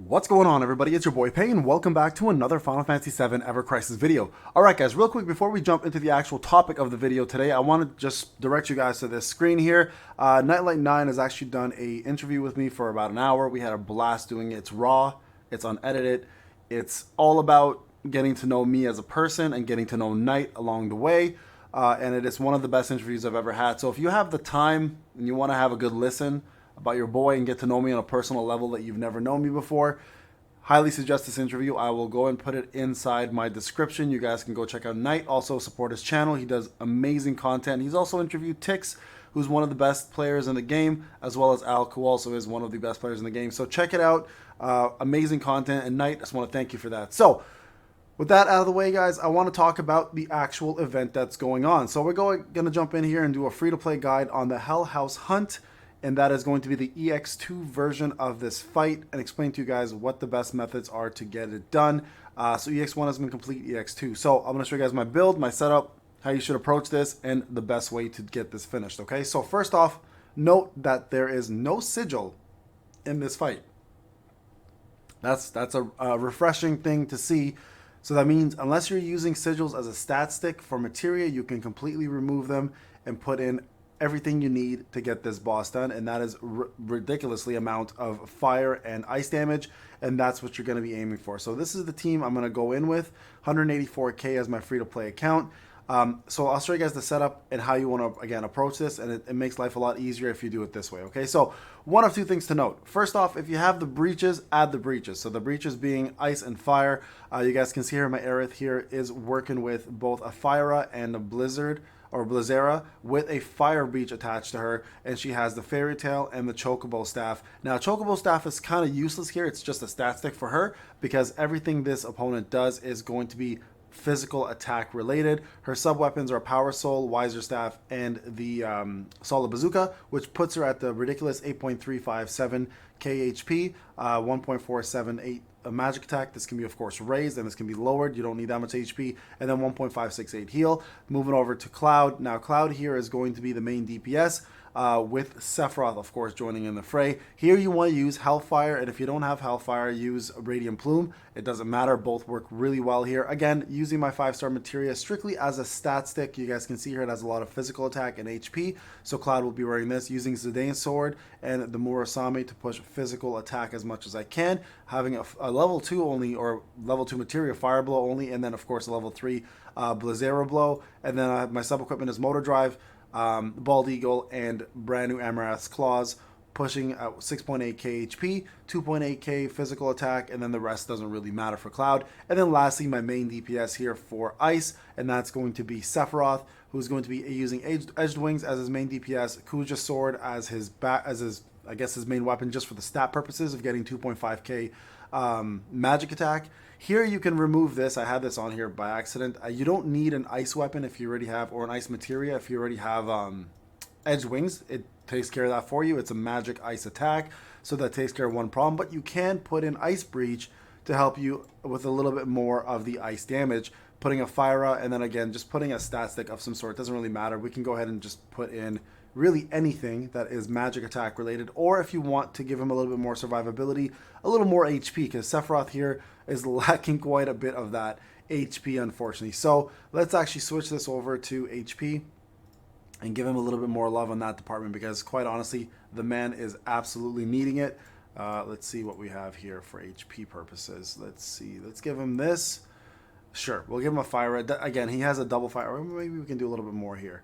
What's going on, everybody? It's your boy Pay, and welcome back to another Final Fantasy VII Evercrisis video. Alright guys, real quick before we jump into the actual topic of the video today, I want to just direct you guys to this screen here. Nightlight 9 has actually done a interview with me for about an hour. We had a blast doing it. It's raw, it's unedited, it's all about getting to know me as a person and getting to know Knight along the way. And it is one of the best interviews I've ever had. So if you have the time and you want to have a good listen about your boy and get to know me on a personal level that you've never known me before, highly suggest this interview. I will go and put it inside my description. You guys can go check out Knight. Also support his channel. He does amazing content. He's also interviewed Tix, who's one of the best players in the game, as well as Al, who also is one of the best players in the game. So check it out. Amazing content. And Knight, I just want to thank you for that. So with that out of the way, guys, I want to talk about the actual event that's going on. So we're going to jump in here and do a free-to-play guide on the Hell House Hunt. And that is going to be the EX2 version of this fight, and explain to you guys what the best methods are to get it done. So EX1 has been complete, EX2. So I'm going to show you guys my build, my setup, how you should approach this, and the best way to get this finished, okay? So first off, note that there is no sigil in this fight. That's a refreshing thing to see. So that means unless you're using sigils as a stat stick for materia, you can completely remove them and put in everything you need to get this boss done, and that is ridiculously amount of fire and ice damage, and that's what you're going to be aiming for. So this is the team I'm going to go in with, 184k as my free-to-play account. So I'll show you guys the setup and how you want to, again, approach this, and it makes life a lot easier if you do it this way, okay? So one of two things to note. First off, if you have the breaches, add the breaches. So the breaches being ice and fire. You guys can see here my Aerith here is working with both a Fyra and a Blizzard, or Blizzera, with a fire breach attached to her, and she has the fairy tail and the chocobo staff. Now chocobo staff is kind of useless here. It's just a stat stick for her, because everything this opponent does is going to be physical attack related. Her sub weapons are Power Soul, Wiser Staff, and the Solid Bazooka, which puts her at the ridiculous 8.357 KHP, 1.478 magic attack. This can be, of course, raised, and this can be lowered. You don't need that much HP. And then 1.568 heal. Moving over to Cloud. Now Cloud here is going to be the main DPS, with Sephiroth, of course, joining in the fray. Here you want to use Hellfire, and if you don't have Hellfire, use Radiant Plume. It doesn't matter. Both work really well here. Again, using my 5-star materia strictly as a stat stick. You guys can see here it has a lot of physical attack and HP, so Cloud will be wearing this. Using Zidane's sword and the Murasame to push physical attack as much as I can. Having a level 2 only, or level 2 materia Fire Blow only, and then, of course, a level 3 Blizzera Blow. And then my sub-equipment is Motor Drive, Bald Eagle, and brand new Amaranth's Claws, pushing at 6.8k HP, 2.8k physical attack, and then the rest doesn't really matter for Cloud. And then lastly, my main DPS here for Ice, and that's going to be Sephiroth, who's going to be using Edged Wings as his main DPS, Kuja's sword as his I guess his main weapon, just for the stat purposes of getting 2.5k magic attack. Here you can remove this. I had this on here by accident. You don't need an ice weapon if you already have, or an ice materia if you already have Edge Wings. It takes care of that for you. It's a magic ice attack, so that takes care of one problem. But you can put in Ice Breach to help you with a little bit more of the ice damage. Putting a Fyra, and then again, just putting a stat stick of some sort. Doesn't really matter. We can go ahead and just put in really anything that is magic attack related, or if you want to give him a little bit more survivability, a little more HP, because Sephiroth here is lacking quite a bit of that HP, unfortunately. So let's actually switch this over to HP and give him a little bit more love on that department, because quite honestly, the man is absolutely needing it. Let's see what we have here for HP purposes. Let's see. Let's give him this. Sure, we'll give him a fire. Again, he has a double fire. Maybe we can do a little bit more here.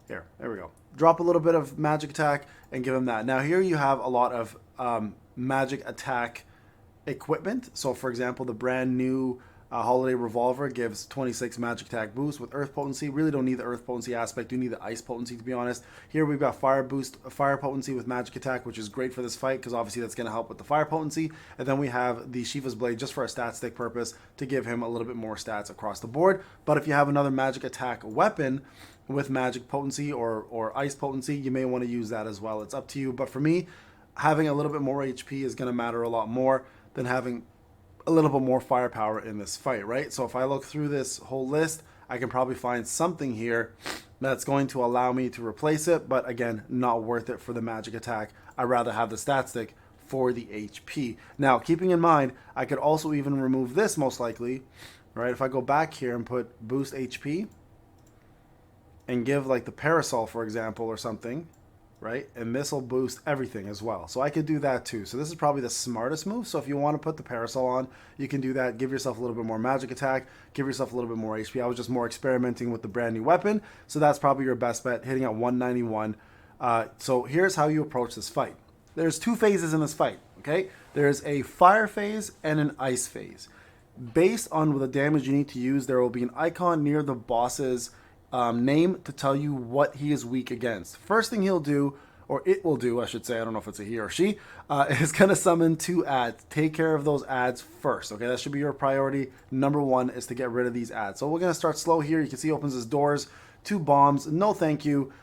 There we go. Drop a little bit of magic attack and give him that. Now here you have a lot of magic attack equipment. So for example, the brand new Holiday Revolver gives 26 magic attack boost with earth potency. Really don't need the earth potency aspect. You need the ice potency, to be honest. Here we've got fire boost, fire potency with magic attack, which is great for this fight, because obviously that's going to help with the fire potency. And then we have the Shiva's Blade just for a stat stick purpose, to give him a little bit more stats across the board. But if you have another magic attack weapon with magic potency or ice potency, you may want to use that as well. It's up to you. But for me, having a little bit more HP is going to matter a lot more than having a little bit more firepower in this fight, right? So if I look through this whole list, I can probably find something here that's going to allow me to replace it, but again, not worth it for the magic attack. I'd rather have the stat stick for the HP. Now, keeping in mind, I could also even remove this most likely, right? If I go back here and put boost HP and give like the parasol, for example, or something, right? And this will boost everything as well. So I could do that too. So this is probably the smartest move. So if you want to put the parasol on, you can do that. Give yourself a little bit more magic attack. Give yourself a little bit more HP. I was just more experimenting with the brand new weapon. So that's probably your best bet, hitting at 191. So here's how you approach this fight. There's two phases in this fight, okay? There's a fire phase and an ice phase. Based on the damage you need to use, there will be an icon near the boss's name to tell you what he is weak against. First thing he'll do, or it will do, I should say, I don't know if it's a he or she, is going to summon 2 ads. Take care of those ads first, okay? That should be your priority. Number 1 is to get rid of these ads. So we're going to start slow here. You can see he opens his doors, 2 bombs. No thank you.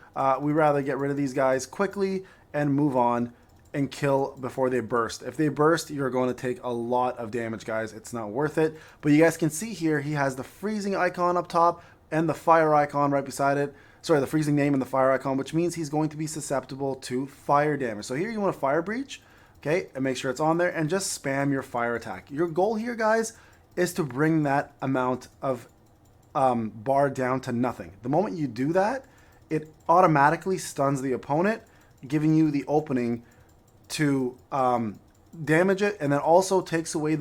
We rather get rid of these guys quickly and move on and kill before they burst. If they burst, you're going to take a lot of damage, guys. It's not worth it. But you guys can see here, he has the freezing icon up top and the fire icon right beside it. Sorry, the freezing name and the fire icon, which means he's going to be susceptible to fire damage. So here you want to fire breach, okay, and make sure it's on there and just spam your fire attack. Your goal here, guys, is to bring that amount of bar down to nothing. The moment you do that, it automatically stuns the opponent, giving you the opening to damage it, and then also takes away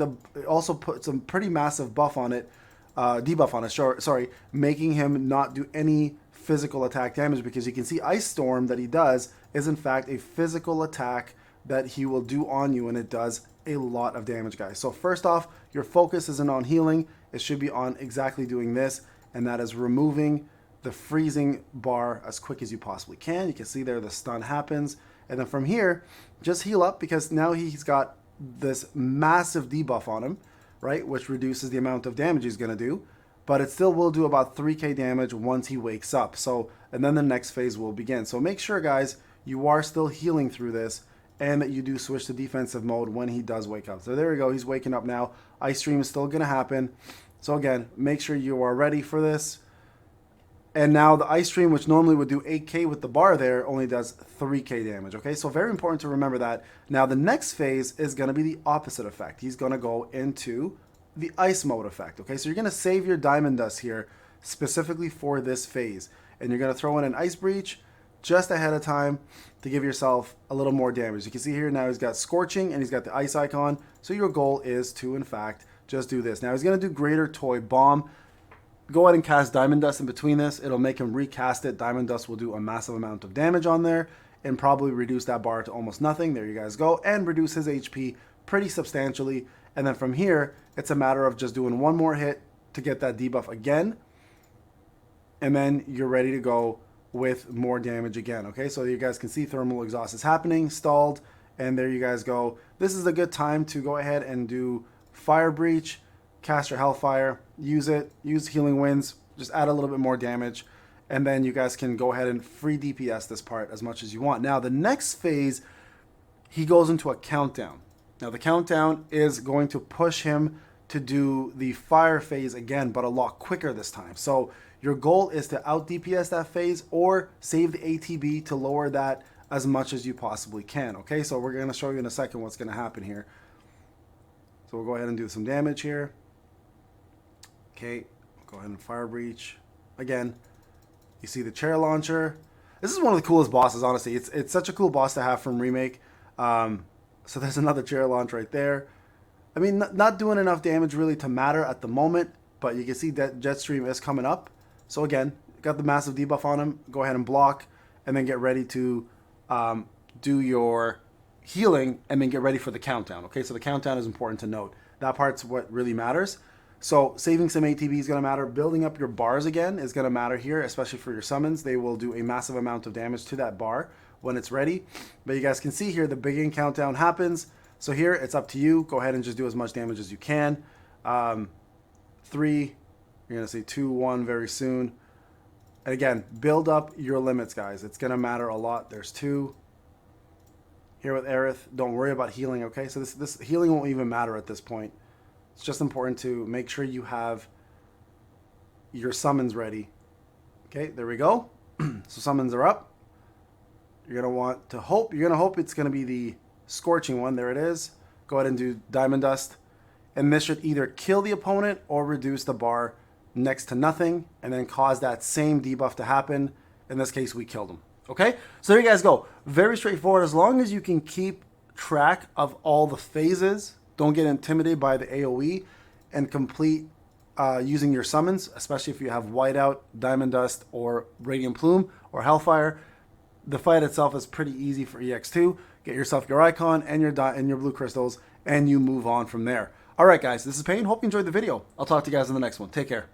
also puts a pretty massive buff on it, debuff on it, sorry, making him not do any physical attack damage, because you can see Ice Storm that he does is in fact a physical attack that he will do on you, and it does a lot of damage, guys. So first off, your focus isn't on healing, it should be on exactly doing this, and that is removing the freezing bar as quick as you possibly can. You can see there the stun happens, and then from here, just heal up, because now he's got this massive debuff on him, right, which reduces the amount of damage he's going to do, but it still will do about 3k damage once he wakes up. So, and then the next phase will begin. So make sure, guys, you are still healing through this, and that you do switch to defensive mode when he does wake up. So there we go, he's waking up now. Ice Stream is still going to happen. So again, make sure you are ready for this. And now the Ice Stream, which normally would do 8k with the bar there, only does 3k damage, okay? So very important to remember that. Now the next phase is going to be the opposite effect. He's going to go into the ice mode effect, okay? So you're going to save your Diamond Dust here specifically for this phase. And you're going to throw in an Ice Breach just ahead of time to give yourself a little more damage. You can see here now he's got Scorching and he's got the ice icon. So your goal is to, in fact, just do this. Now he's going to do Greater Toy Bomb. Go ahead and cast Diamond Dust in between this. It'll make him recast it. Diamond Dust will do a massive amount of damage on there and probably reduce that bar to almost nothing. There you guys go. And reduce his HP pretty substantially. And then from here, it's a matter of just doing one more hit to get that debuff again. And then you're ready to go with more damage again. Okay, so you guys can see Thermal Exhaust is happening, stalled. And there you guys go. This is a good time to go ahead and do Fire Breach. Cast your Hellfire, use it, use Healing Winds, just add a little bit more damage, and then you guys can go ahead and free DPS this part as much as you want. Now the next phase, he goes into a countdown. Now the countdown is going to push him to do the fire phase again, but a lot quicker this time. So your goal is to out DPS that phase or save the ATB to lower that as much as you possibly can. Okay, so we're going to show you in a second what's going to happen here. So we'll go ahead and do some damage here. Okay, go ahead and Fire Breach. Again, you see the chair launcher. This is one of the coolest bosses, honestly. It's such a cool boss to have from Remake. So there's another chair launch right there. I mean, not doing enough damage really to matter at the moment, but you can see that Jetstream is coming up. So again, got the massive debuff on him. Go ahead and block, and then get ready to do your healing, and then get ready for the countdown. Okay, so the countdown is important to note. That part's what really matters. So saving some ATB is going to matter. Building up your bars again is going to matter here, especially for your summons. They will do a massive amount of damage to that bar when it's ready. But you guys can see here the beginning countdown happens. So here it's up to you. Go ahead and just do as much damage as you can. 3, you're going to see 2, 1 very soon. And again, build up your limits, guys. It's going to matter a lot. There's 2. Here with Aerith, don't worry about healing, okay? So this healing won't even matter at this point. It's just important to make sure you have your summons ready. Okay, there we go. So summons are up. You're going to want to hope, it's going to be the Scorching One, there it is. Go ahead and do Diamond Dust. And this should either kill the opponent or reduce the bar next to nothing and then cause that same debuff to happen. In this case, we killed him. Okay, so there you guys go. Very straightforward. As long as you can keep track of all the phases, don't get intimidated by the AoE, and complete using your summons, especially if you have Whiteout, Diamond Dust, or Radiant Plume, or Hellfire. The fight itself is pretty easy for EX2. Get yourself your icon and your blue crystals, and you move on from there. All right, guys, this is Payne. Hope you enjoyed the video. I'll talk to you guys in the next one. Take care.